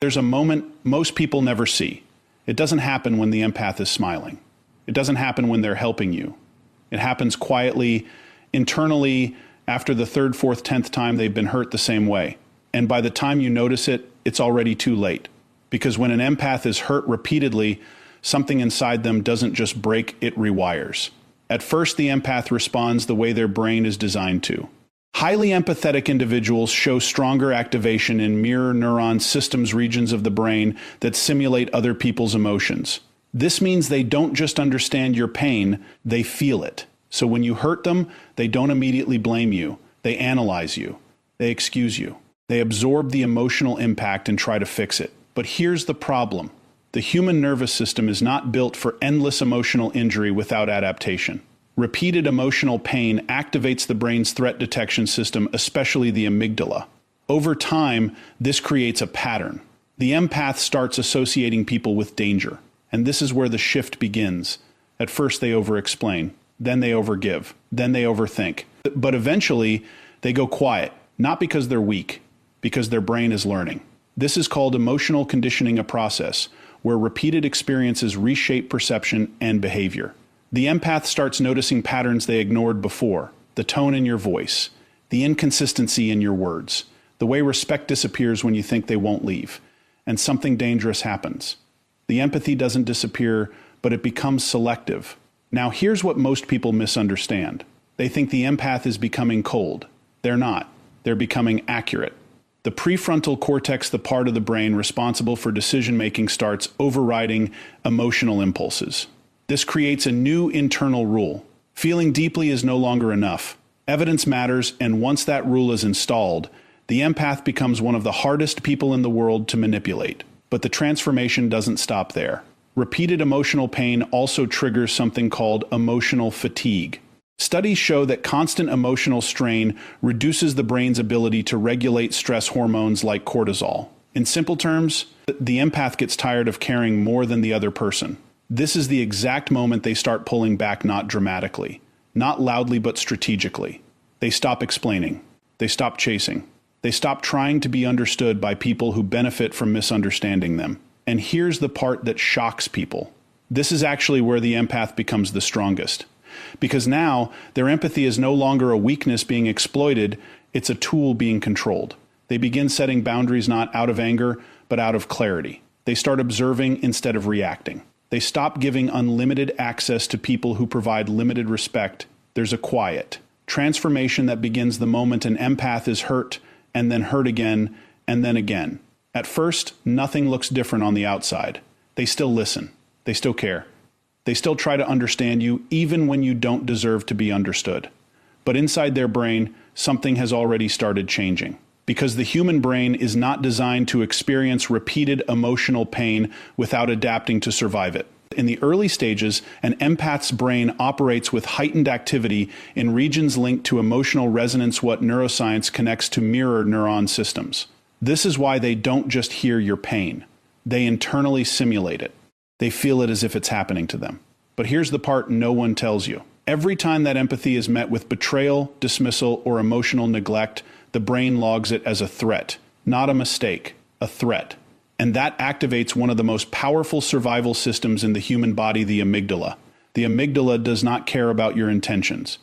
There's a moment most people never see. It doesn't happen when the empath is smiling. It doesn't happen when they're helping you. It happens quietly, internally, after the third, fourth, 10th time they've been hurt the same way. And by the time you notice it, it's already too late. Because when an empath is hurt repeatedly, something inside them doesn't just break, it rewires. At first, the empath responds the way their brain is designed to. Highly empathetic individuals show stronger activation in mirror neuron systems regions of the brain that simulate other people's emotions. This means they don't just understand your pain, they feel it. So when you hurt them, they don't immediately blame you. They analyze you. They excuse you. They absorb the emotional impact and try to fix it. But here's the problem. The human nervous system is not built for endless emotional injury without adaptation. Repeated emotional pain activates the brain's threat detection system, especially the amygdala. Over time, this creates a pattern. The empath starts associating people with danger, and this is where the shift begins. At first, they over-explain, then they overgive, then they overthink. But eventually, they go quiet, not because they're weak, because their brain is learning. This is called emotional conditioning, a process where repeated experiences reshape perception and behavior. The empath starts noticing patterns they ignored before, the tone in your voice, the inconsistency in your words, the way respect disappears when you think they won't leave, and something dangerous happens. The empathy doesn't disappear, but it becomes selective. Now here's what most people misunderstand. They think the empath is becoming cold. They're not. They're becoming accurate. The prefrontal cortex, the part of the brain responsible for decision-making, starts overriding emotional impulses. This creates a new internal rule. Feeling deeply is no longer enough. Evidence matters, and once that rule is installed, the empath becomes one of the hardest people in the world to manipulate. But the transformation doesn't stop there. Repeated emotional pain also triggers something called emotional fatigue. Studies show that constant emotional strain reduces the brain's ability to regulate stress hormones like cortisol. In simple terms, the empath gets tired of caring more than the other person. This is the exact moment they start pulling back, not dramatically, not loudly but strategically. They stop explaining. They stop chasing. They stop trying to be understood by people who benefit from misunderstanding them. And here's the part that shocks people. This is actually where the empath becomes the strongest. Because now, their empathy is no longer a weakness being exploited, it's a tool being controlled. They begin setting boundaries not out of anger, but out of clarity. They start observing instead of reacting. They stop giving unlimited access to people who provide limited respect. There's a quiet transformation that begins the moment an empath is hurt, and then hurt again, and then again. At first, nothing looks different on the outside. They still listen. They still care. They still try to understand you, even when you don't deserve to be understood. But inside their brain, something has already started changing. Because the human brain is not designed to experience repeated emotional pain without adapting to survive it. In the early stages, an empath's brain operates with heightened activity in regions linked to emotional resonance, what neuroscience connects to mirror neuron systems. This is why they don't just hear your pain. They internally simulate it. They feel it as if it's happening to them. But here's the part no one tells you. Every time that empathy is met with betrayal, dismissal, or emotional neglect, the brain logs it as a threat, not a mistake, a threat. And that activates one of the most powerful survival systems in the human body, the amygdala. The amygdala does not care about your intentions.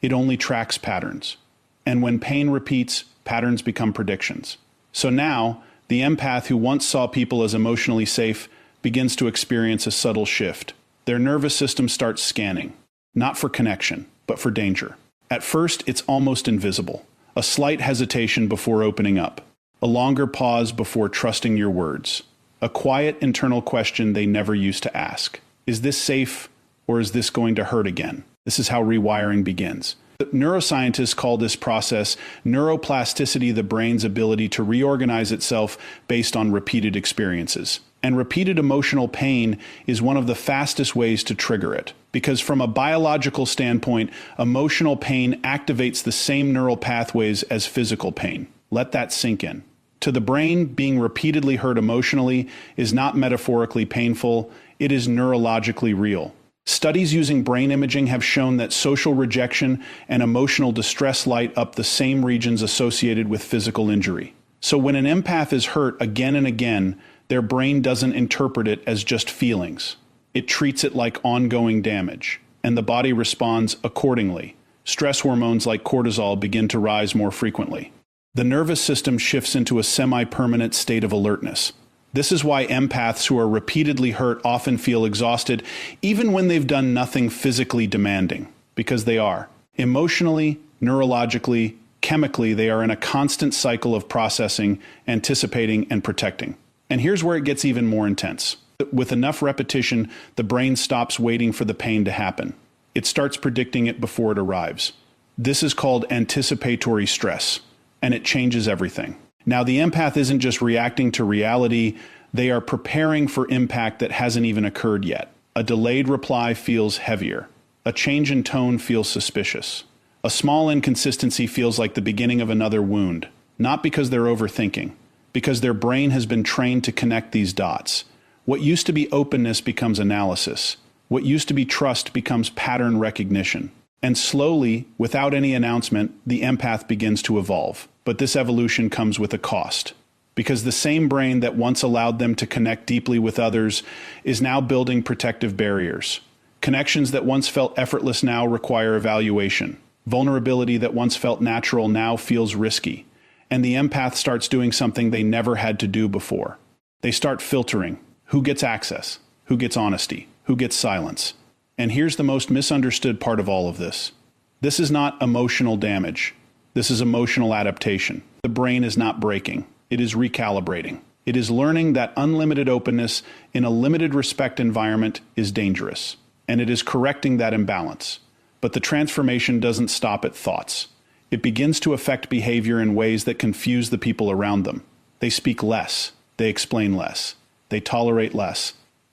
It only tracks patterns. And when pain repeats, patterns become predictions. So now, the empath who once saw people as emotionally safe begins to experience a subtle shift. Their nervous system starts scanning, not for connection, but for danger. At first, it's almost invisible. A slight hesitation before opening up. A longer pause before trusting your words. A quiet internal question they never used to ask. Is this safe, or is this going to hurt again? This is how rewiring begins. Neuroscientists call this process neuroplasticity, the brain's ability to reorganize itself based on repeated experiences. And repeated emotional pain is one of the fastest ways to trigger it. Because from a biological standpoint, emotional pain activates the same neural pathways as physical pain. Let that sink in. To the brain, being repeatedly hurt emotionally is not metaphorically painful, it is neurologically real. Studies using brain imaging have shown that social rejection and emotional distress light up the same regions associated with physical injury. So when an empath is hurt again and again, their brain doesn't interpret it as just feelings. It treats it like ongoing damage, and the body responds accordingly. Stress hormones like cortisol begin to rise more frequently. The nervous system shifts into a semi-permanent state of alertness. This is why empaths who are repeatedly hurt often feel exhausted, even when they've done nothing physically demanding, because they are. Emotionally, neurologically, chemically, they are in a constant cycle of processing, anticipating, and protecting. And here's where it gets even more intense. With enough repetition, the brain stops waiting for the pain to happen. It starts predicting it before it arrives. This is called anticipatory stress, and it changes everything. Now, the empath isn't just reacting to reality, they are preparing for impact that hasn't even occurred yet. A delayed reply feels heavier. A change in tone feels suspicious. A small inconsistency feels like the beginning of another wound, not because they're overthinking, because their brain has been trained to connect these dots. What used to be openness becomes analysis. What used to be trust becomes pattern recognition. And slowly, without any announcement, the empath begins to evolve. But this evolution comes with a cost. Because the same brain that once allowed them to connect deeply with others is now building protective barriers. Connections that once felt effortless now require evaluation. Vulnerability that once felt natural now feels risky. And the empath starts doing something they never had to do before. They start filtering. Who gets access? Who gets honesty? Who gets silence? And here's the most misunderstood part of all of this. This is not emotional damage. This is emotional adaptation. The brain is not breaking. It is recalibrating. It is learning that unlimited openness in a limited respect environment is dangerous. And it is correcting that imbalance. But the transformation doesn't stop at thoughts. It begins to affect behavior in ways that confuse the people around them. They speak less. They explain less. They tolerate less.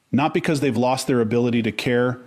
Not because they've lost their ability to care,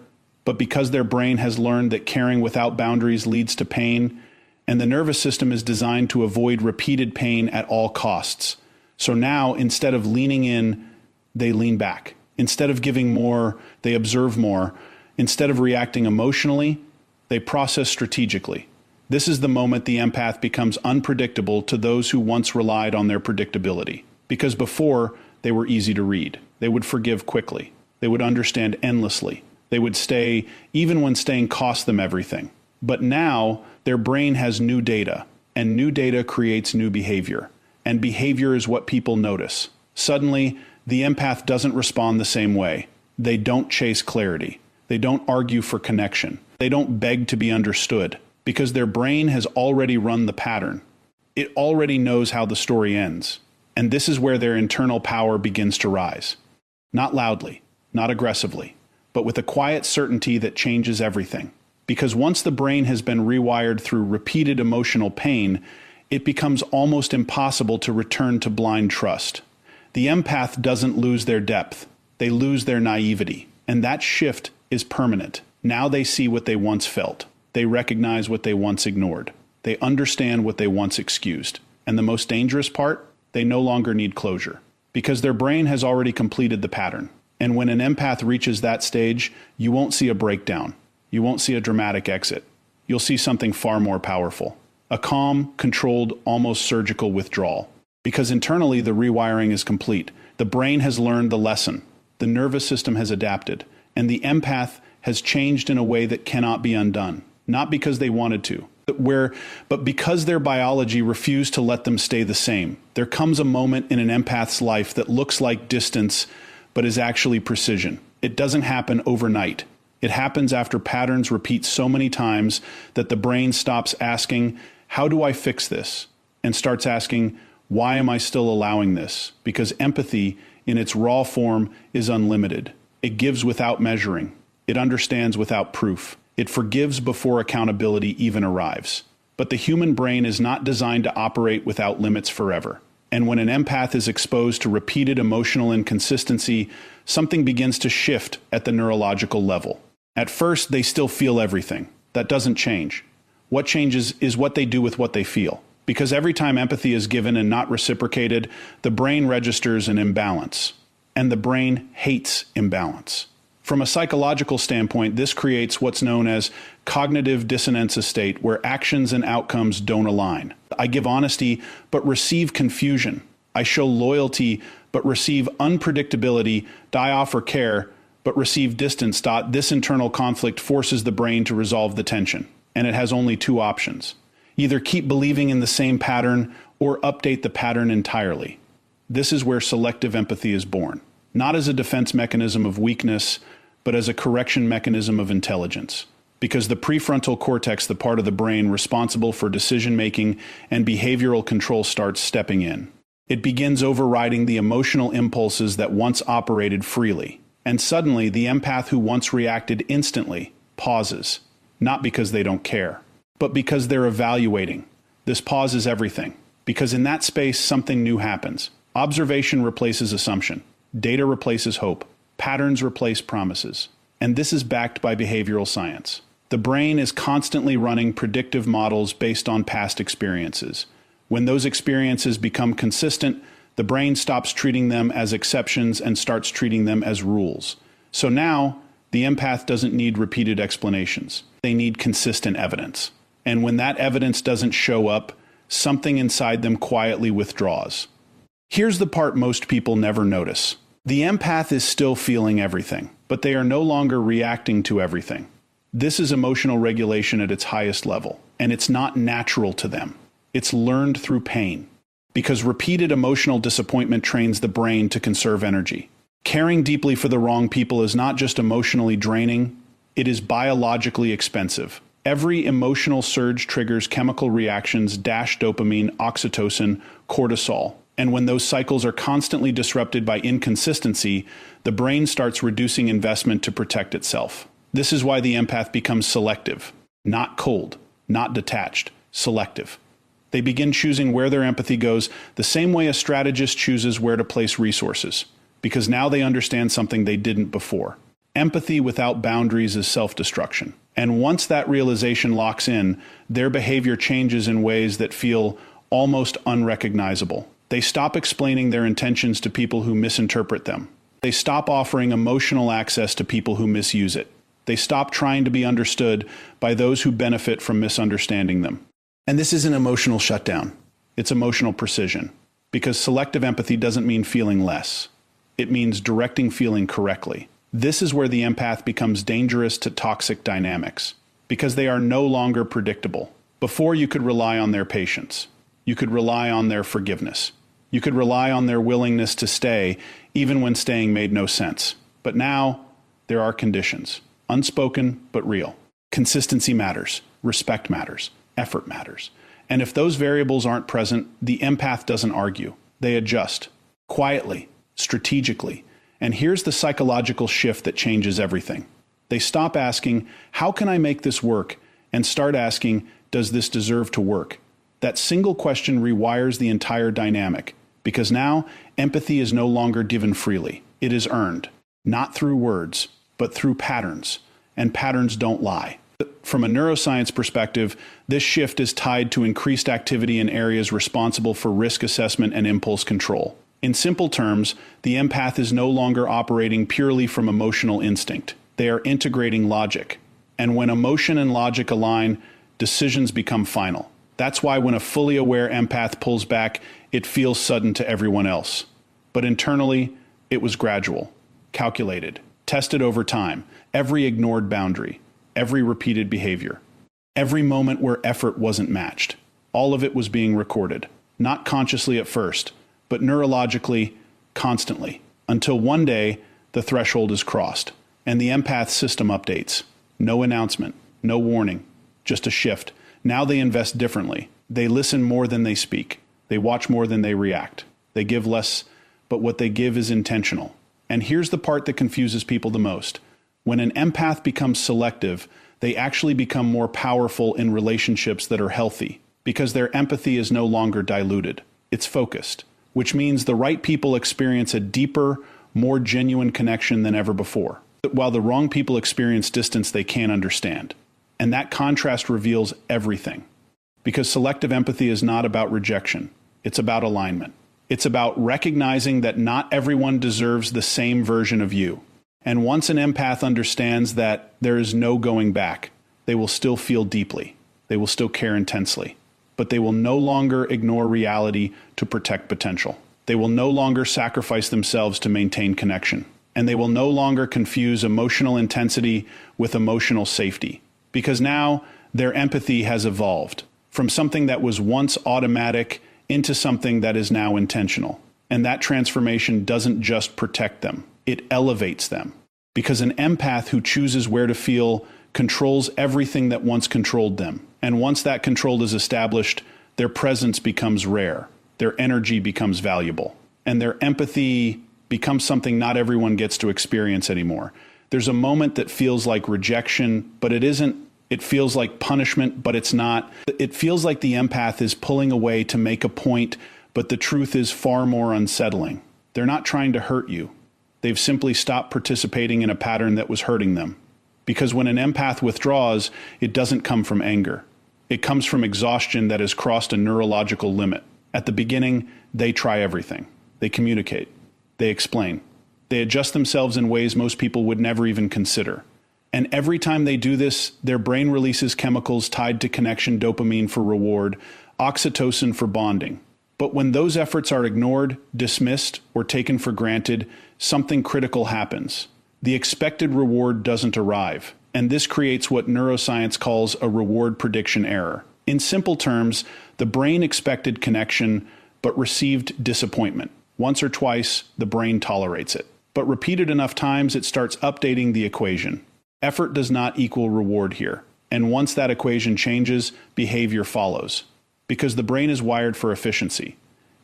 but because their brain has learned that caring without boundaries leads to pain, and the nervous system is designed to avoid repeated pain at all costs. So now, instead of leaning in, they lean back. Instead of giving more, they observe more. Instead of reacting emotionally, they process strategically. This is the moment the empath becomes unpredictable to those who once relied on their predictability. Because before, they were easy to read. They would forgive quickly. They would understand endlessly. They would stay even when staying cost them everything. But now, their brain has new data, and new data creates new behavior. And behavior is what people notice. Suddenly, the empath doesn't respond the same way. They don't chase clarity. They don't argue for connection. They don't beg to be understood, because their brain has already run the pattern. It already knows how the story ends. And this is where their internal power begins to rise. Not loudly, not aggressively, but with a quiet certainty that changes everything. Because once the brain has been rewired through repeated emotional pain, it becomes almost impossible to return to blind trust. The empath doesn't lose their depth. They lose their naivety. And that shift is permanent. Now they see what they once felt. They recognize what they once ignored. They understand what they once excused. And the most dangerous part? They no longer need closure. Because their brain has already completed the pattern. And when an empath reaches that stage, you won't see a breakdown. You won't see a dramatic exit. You'll see something far more powerful. A calm, controlled, almost surgical withdrawal. Because internally, the rewiring is complete. The brain has learned the lesson. The nervous system has adapted. And the empath has changed in a way that cannot be undone. Not because they wanted to, but because their biology refused to let them stay the same. There comes a moment in an empath's life that looks like distance, but is actually precision. It doesn't happen overnight. It happens after patterns repeat so many times that the brain stops asking, how do I fix this? And starts asking, why am I still allowing this? Because empathy, in its raw form, is unlimited. It gives without measuring. It understands without proof. It forgives before accountability even arrives. But the human brain is not designed to operate without limits forever. And when an empath is exposed to repeated emotional inconsistency, something begins to shift at the neurological level. At first, they still feel everything. That doesn't change. What changes is what they do with what they feel. Because every time empathy is given and not reciprocated, the brain registers an imbalance. And the brain hates imbalance. From a psychological standpoint, this creates what's known as cognitive dissonance state, where actions and outcomes don't align. I give honesty, but receive confusion. I show loyalty, but receive unpredictability. I offer care, but receive distance. This internal conflict forces the brain to resolve the tension, and it has only two options. Either keep believing in the same pattern or update the pattern entirely. This is where selective empathy is born, not as a defense mechanism of weakness, but as a correction mechanism of intelligence. Because the prefrontal cortex, the part of the brain responsible for decision-making and behavioral control, starts stepping in. It begins overriding the emotional impulses that once operated freely. And suddenly, the empath who once reacted instantly pauses, not because they don't care, but because they're evaluating. This pause is everything, because in that space, something new happens. Observation replaces assumption. Data replaces hope. Patterns replace promises. And this is backed by behavioral science. The brain is constantly running predictive models based on past experiences. When those experiences become consistent, the brain stops treating them as exceptions and starts treating them as rules. So now, the empath doesn't need repeated explanations. They need consistent evidence. And when that evidence doesn't show up, something inside them quietly withdraws. Here's the part most people never notice. The empath is still feeling everything, but they are no longer reacting to everything. This is emotional regulation at its highest level, and it's not natural to them. It's learned through pain, because repeated emotional disappointment trains the brain to conserve energy. Caring deeply for the wrong people is not just emotionally draining, it is biologically expensive. Every emotional surge triggers chemical reactions: dopamine, oxytocin, cortisol. And when those cycles are constantly disrupted by inconsistency, the brain starts reducing investment to protect itself. This is why the empath becomes selective, not cold, not detached, selective. They begin choosing where their empathy goes the same way a strategist chooses where to place resources, because now they understand something they didn't before. Empathy without boundaries is self-destruction. And once that realization locks in, their behavior changes in ways that feel almost unrecognizable. They stop explaining their intentions to people who misinterpret them. They stop offering emotional access to people who misuse it. They stop trying to be understood by those who benefit from misunderstanding them. And this isn't emotional shutdown. It's emotional precision. Because selective empathy doesn't mean feeling less. It means directing feeling correctly. This is where the empath becomes dangerous to toxic dynamics, because they are no longer predictable. Before, you could rely on their patience. You could rely on their forgiveness. You could rely on their willingness to stay, even when staying made no sense. But now, there are conditions. Unspoken, but real. Consistency matters. Respect matters. Effort matters. And if those variables aren't present, the empath doesn't argue. They adjust. Quietly. Strategically. And here's the psychological shift that changes everything. They stop asking, how can I make this work? And start asking, does this deserve to work? That single question rewires the entire dynamic, because now empathy is no longer given freely. It is earned, not through words, but through patterns. And patterns don't lie. From a neuroscience perspective, this shift is tied to increased activity in areas responsible for risk assessment and impulse control. In simple terms, the empath is no longer operating purely from emotional instinct. They are integrating logic. And when emotion and logic align, decisions become final. That's why when a fully aware empath pulls back, it feels sudden to everyone else. But internally, it was gradual, calculated, tested over time, every ignored boundary, every repeated behavior, every moment where effort wasn't matched. All of it was being recorded, not consciously at first, but neurologically, constantly, until one day the threshold is crossed, and the empath system updates. No announcement, no warning, just a shift. Now they invest differently. They listen more than they speak. They watch more than they react. They give less, but what they give is intentional. And here's the part that confuses people the most. When an empath becomes selective, they actually become more powerful in relationships that are healthy, because their empathy is no longer diluted. It's focused, which means the right people experience a deeper, more genuine connection than ever before, while the wrong people experience distance they can't understand. And that contrast reveals everything. Because selective empathy is not about rejection. It's about alignment. It's about recognizing that not everyone deserves the same version of you. And once an empath understands that there is no going back, they will still feel deeply. They will still care intensely. But they will no longer ignore reality to protect potential. They will no longer sacrifice themselves to maintain connection. And they will no longer confuse emotional intensity with emotional safety. Because now their empathy has evolved from something that was once automatic into something that is now intentional. And that transformation doesn't just protect them, it elevates them. Because an empath who chooses where to feel controls everything that once controlled them. And once that control is established, their presence becomes rare, their energy becomes valuable, and their empathy becomes something not everyone gets to experience anymore. There's a moment that feels like rejection, but it isn't. It feels like punishment, but it's not. It feels like the empath is pulling away to make a point, but the truth is far more unsettling. They're not trying to hurt you. They've simply stopped participating in a pattern that was hurting them. Because when an empath withdraws, it doesn't come from anger. It comes from exhaustion that has crossed a neurological limit. At the beginning, they try everything. They communicate. They explain. They adjust themselves in ways most people would never even consider. And every time they do this, their brain releases chemicals tied to connection: dopamine for reward, oxytocin for bonding. But when those efforts are ignored, dismissed, or taken for granted, something critical happens. The expected reward doesn't arrive, and this creates what neuroscience calls a reward prediction error. In simple terms, the brain expected connection, but received disappointment. Once or twice, the brain tolerates it. But repeated enough times, it starts updating the equation. Effort does not equal reward here. And once that equation changes, behavior follows. Because the brain is wired for efficiency.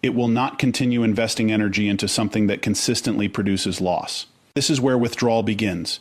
It will not continue investing energy into something that consistently produces loss. This is where withdrawal begins.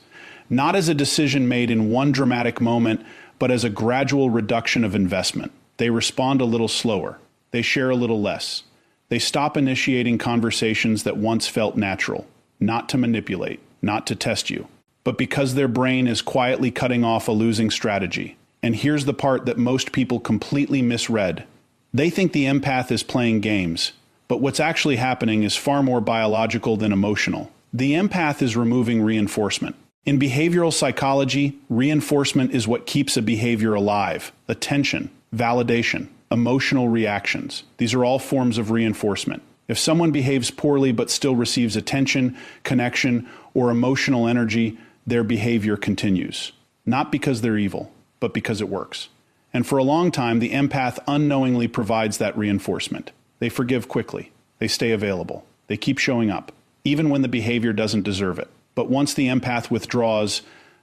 Not as a decision made in one dramatic moment, but as a gradual reduction of investment. They respond a little slower. They share a little less. They stop initiating conversations that once felt natural, not to manipulate, not to test you, but because their brain is quietly cutting off a losing strategy. And here's the part that most people completely misread. They think the empath is playing games, but what's actually happening is far more biological than emotional. The empath is removing reinforcement. In behavioral psychology, reinforcement is what keeps a behavior alive. Attention, validation, emotional reactions. These are all forms of reinforcement. If someone behaves poorly but still receives attention, connection, or emotional energy, their behavior continues. Not because they're evil, but because it works. And for a long time, the empath unknowingly provides that reinforcement. They forgive quickly. They stay available. They keep showing up, even when the behavior doesn't deserve it. But once the empath withdraws,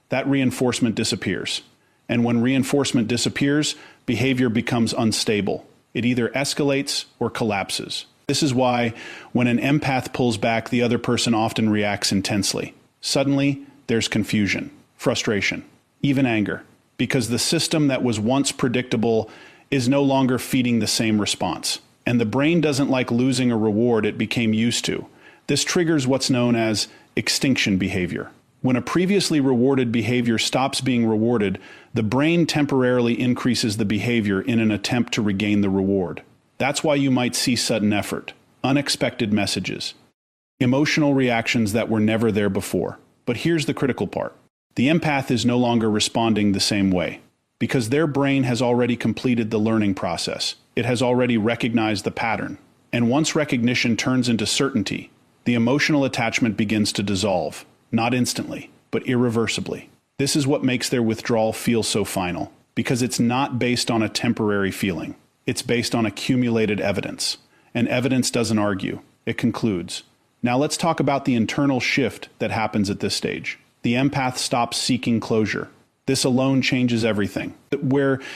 that reinforcement disappears. And when reinforcement disappears, behavior becomes unstable. It either escalates or collapses. This is why when an empath pulls back, the other person often reacts intensely. Suddenly, there's confusion, frustration, even anger, because the system that was once predictable is no longer feeding the same response. And the brain doesn't like losing a reward it became used to. This triggers what's known as extinction behavior. When a previously rewarded behavior stops being rewarded, the brain temporarily increases the behavior in an attempt to regain the reward. That's why you might see sudden effort, unexpected messages, emotional reactions that were never there before. But here's the critical part. The empath is no longer responding the same way, because their brain has already completed the learning process. It has already recognized the pattern. And once recognition turns into certainty, the emotional attachment begins to dissolve, not instantly, but irreversibly. This is what makes their withdrawal feel so final, because it's not based on a temporary feeling. It's based on accumulated evidence. And evidence doesn't argue. It concludes. Now let's talk about the internal shift that happens at this stage. The empath stops seeking closure. This alone changes everything.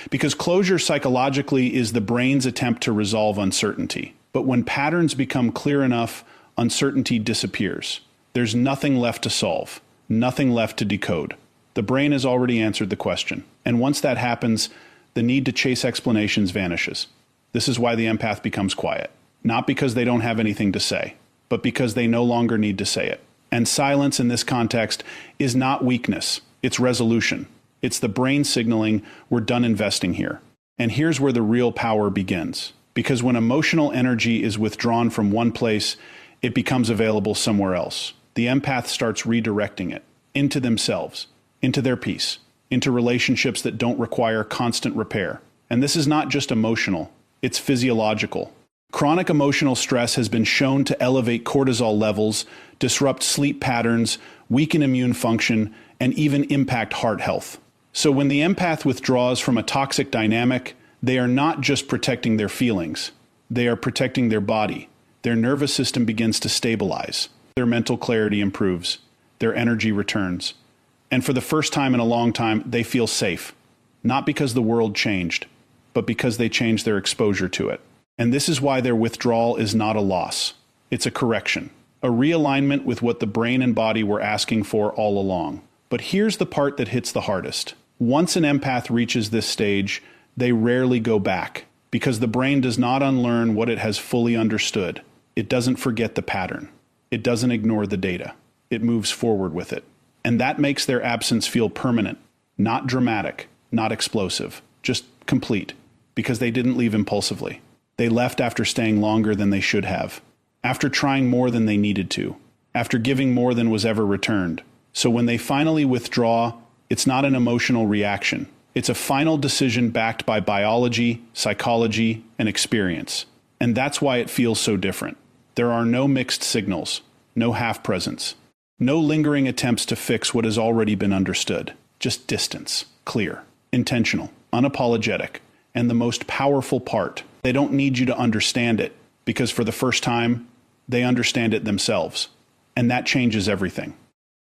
Because closure psychologically is the brain's attempt to resolve uncertainty. But when patterns become clear enough, uncertainty disappears. There's nothing left to solve, nothing left to decode. The brain has already answered the question. And once that happens, the need to chase explanations vanishes. This is why the empath becomes quiet. Not because they don't have anything to say, but because they no longer need to say it. And silence in this context is not weakness, it's resolution. It's the brain signaling, we're done investing here. And here's where the real power begins. Because when emotional energy is withdrawn from one place, it becomes available somewhere else. The empath starts redirecting it. into themselves, into their peace, into relationships that don't require constant repair. And this is not just emotional, it's physiological. Chronic emotional stress has been shown to elevate cortisol levels, disrupt sleep patterns, weaken immune function, and even impact heart health. So when the empath withdraws from a toxic dynamic, they are not just protecting their feelings, they are protecting their body. Their nervous system begins to stabilize. Their mental clarity improves. Their energy returns. And for the first time in a long time, they feel safe. Not because the world changed, but because they changed their exposure to it. And this is why their withdrawal is not a loss. It's a correction, a realignment with what the brain and body were asking for all along. But here's the part that hits the hardest. Once an empath reaches this stage, they rarely go back, because the brain does not unlearn what it has fully understood. It doesn't forget the pattern. It doesn't ignore the data. It moves forward with it. And that makes their absence feel permanent, not dramatic, not explosive, just complete, because they didn't leave impulsively. They left after staying longer than they should have, after trying more than they needed to, after giving more than was ever returned. So when they finally withdraw, it's not an emotional reaction. It's a final decision backed by biology, psychology, and experience. And that's why it feels so different. There are no mixed signals, no half-presence, no lingering attempts to fix what has already been understood. Just distance, clear, intentional, unapologetic. And the most powerful part, they don't need you to understand it, because for the first time, they understand it themselves. And that changes everything.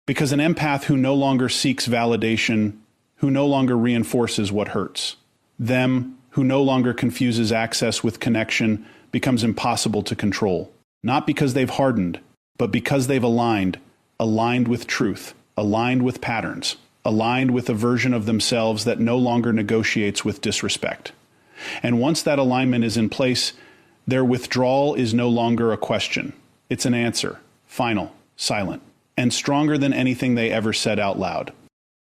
Because an empath who no longer seeks validation, who no longer reinforces what hurts, them who no longer confuses access with connection, becomes impossible to control. Not because they've hardened, but because they've aligned with truth, aligned with patterns, aligned with a version of themselves that no longer negotiates with disrespect. And once that alignment is in place, their withdrawal is no longer a question. It's an answer, final, silent, and stronger than anything they ever said out loud.